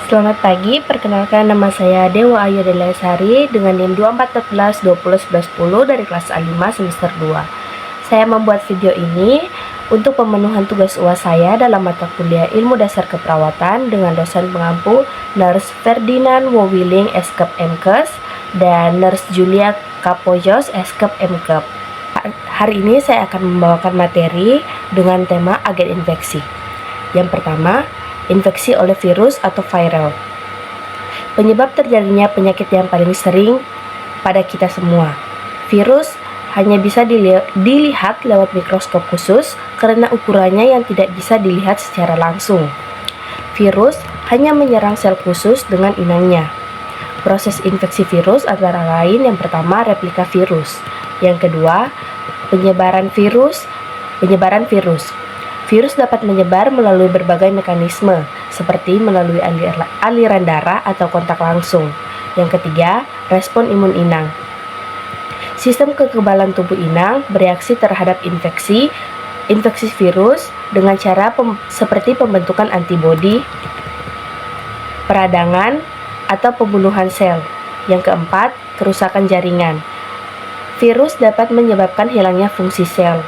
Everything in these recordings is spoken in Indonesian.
Selamat pagi, perkenalkan nama saya Dewa Ayu Delasari dengan NIM 2414201110 dari kelas A5 semester 2. Saya membuat video ini untuk pemenuhan tugas UAS saya dalam mata kuliah Ilmu Dasar Keperawatan dengan dosen pengampu Nurse Ferdinand Wowiling Eskep Mkes dan Nurse Julia Kapojos Eskep Mkep. Hari ini saya akan membawakan materi dengan tema agen infeksi. Yang pertama, infeksi oleh virus atau viral. Penyebab terjadinya penyakit yang paling sering pada kita semua. Virus hanya bisa dilihat lewat mikroskop khusus karena ukurannya yang tidak bisa dilihat secara langsung. Virus hanya menyerang sel khusus dengan inangnya. Proses infeksi virus antara lain yang pertama replika virus, yang kedua penyebaran virus. Virus dapat menyebar melalui berbagai mekanisme, seperti melalui aliran darah atau kontak langsung. Yang ketiga, respon imun inang. Sistem kekebalan tubuh inang bereaksi terhadap infeksi virus dengan cara seperti pembentukan antibodi, peradangan, atau pembunuhan sel. Yang keempat, kerusakan jaringan. Virus dapat menyebabkan hilangnya fungsi sel.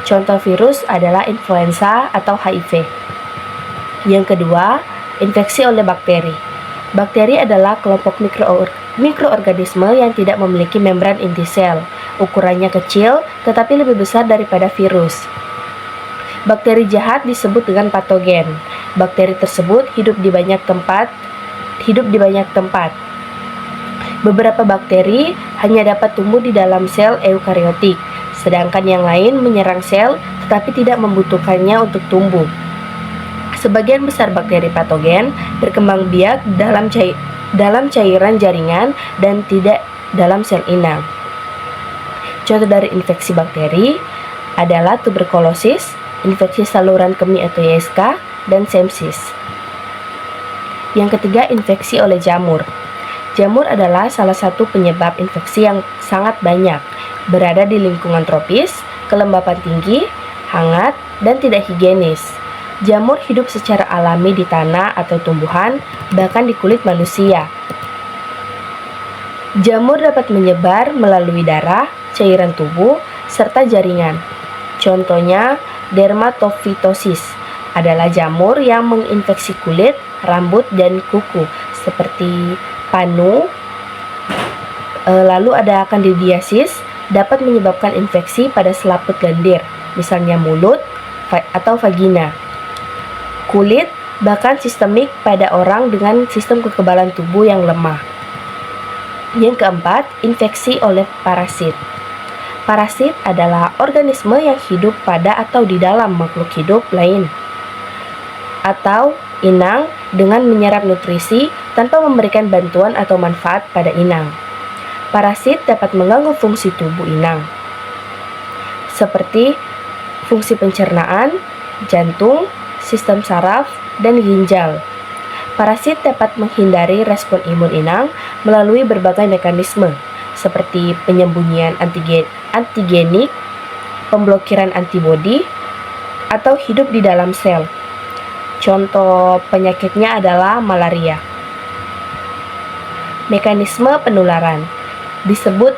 Contoh virus adalah influenza atau HIV. Yang kedua, infeksi oleh bakteri. Bakteri adalah kelompok mikroorganisme yang tidak memiliki membran inti sel. Ukurannya kecil, tetapi lebih besar daripada virus. Bakteri jahat disebut dengan patogen. Bakteri tersebut hidup di banyak tempat. Beberapa bakteri hanya dapat tumbuh di dalam sel eukariotik, sedangkan yang lain menyerang sel tetapi tidak membutuhkannya untuk tumbuh. Sebagian besar bakteri patogen berkembang biak dalam cairan jaringan dan tidak dalam sel inang. Contoh dari infeksi bakteri adalah tuberkulosis, infeksi saluran kemih atau YSK, dan sepsis. Yang ketiga, infeksi oleh jamur. Jamur adalah salah satu penyebab infeksi yang sangat banyak, berada di lingkungan tropis, kelembapan tinggi, hangat, dan tidak higienis. Jamur hidup secara alami di tanah atau tumbuhan, bahkan di kulit manusia. Jamur dapat menyebar melalui darah, cairan tubuh, serta jaringan. Contohnya, dermatofitosis adalah jamur yang menginfeksi kulit, rambut, dan kuku, seperti panu. Lalu ada kandidiasis, dapat menyebabkan infeksi pada selaput lendir, misalnya mulut atau vagina, kulit, bahkan sistemik pada orang dengan sistem kekebalan tubuh yang lemah. Yang keempat, infeksi oleh parasit. Parasit adalah organisme yang hidup pada atau di dalam makhluk hidup lain atau inang dengan menyerap nutrisi tanpa memberikan bantuan atau manfaat pada inang. Parasit dapat mengganggu fungsi tubuh inang, seperti fungsi pencernaan, jantung, sistem saraf, dan ginjal. Parasit dapat menghindari respon imun inang melalui berbagai mekanisme, seperti penyembunyian antigenik, pemblokiran antibodi, atau hidup di dalam sel. Contoh penyakitnya adalah malaria. Mekanisme penularan disebut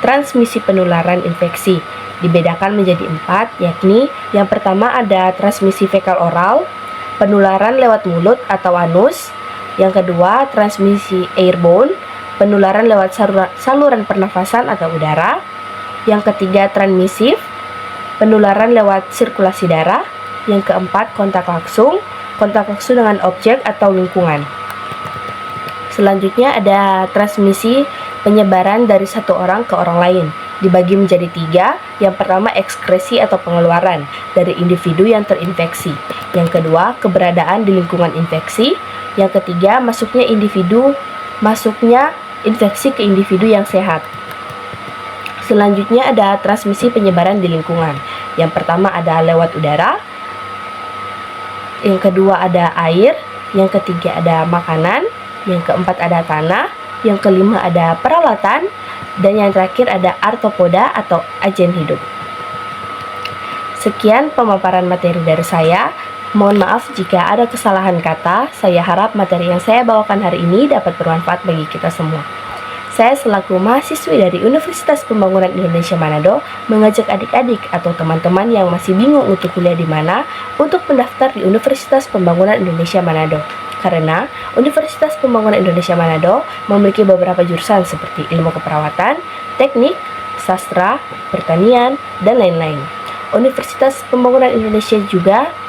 transmisi penularan infeksi. Dibedakan menjadi 4, yakni yang pertama ada transmisi fekal oral, penularan lewat mulut atau anus. Yang kedua, transmisi airborne, penularan lewat saluran pernafasan atau udara. Yang ketiga, transmisif, penularan lewat sirkulasi darah. Yang keempat, kontak langsung dengan objek atau lingkungan. Selanjutnya ada transmisi penyebaran dari satu orang ke orang lain, dibagi menjadi 3. Yang pertama, ekskresi atau pengeluaran dari individu yang terinfeksi. Yang kedua, keberadaan di lingkungan infeksi. Yang ketiga, masuknya infeksi ke individu yang sehat. Selanjutnya ada transmisi penyebaran di lingkungan. Yang pertama ada lewat udara, yang kedua ada air, yang ketiga ada makanan, yang keempat ada tanah, yang kelima ada peralatan, dan yang terakhir ada arthropoda atau agen hidup. Sekian pemaparan materi dari saya. Mohon maaf jika ada kesalahan kata. Saya harap materi yang saya bawakan hari ini dapat bermanfaat bagi kita semua. Saya selaku mahasiswi dari Universitas Pembangunan Indonesia Manado mengajak adik-adik atau teman-teman yang masih bingung untuk kuliah di mana untuk mendaftar di Universitas Pembangunan Indonesia Manado. Karena Universitas Pembangunan Indonesia Manado memiliki beberapa jurusan seperti ilmu keperawatan, teknik, sastra, pertanian, dan lain-lain. Universitas Pembangunan Indonesia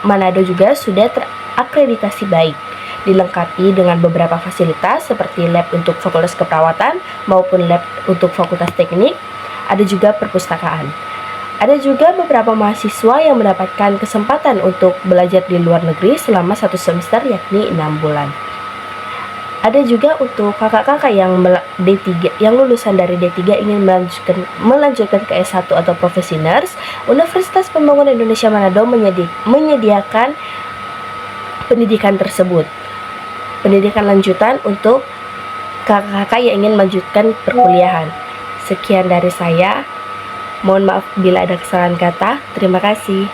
Manado juga sudah terakreditasi baik, dilengkapi dengan beberapa fasilitas seperti lab untuk Fakultas Keperawatan maupun lab untuk Fakultas Teknik. Ada juga perpustakaan. Ada juga beberapa mahasiswa yang mendapatkan kesempatan untuk belajar di luar negeri selama 1 semester yakni 6 bulan. Ada juga untuk kakak-kakak yang D3 yang lulusan dari D3 ingin melanjutkan ke S1 atau profesi nurse. Universitas Pembangunan Indonesia Manado menyediakan pendidikan tersebut. Pendidikan lanjutan untuk kakak-kakak yang ingin melanjutkan perkuliahan. Sekian dari saya. Mohon maaf bila ada kesalahan kata. Terima kasih.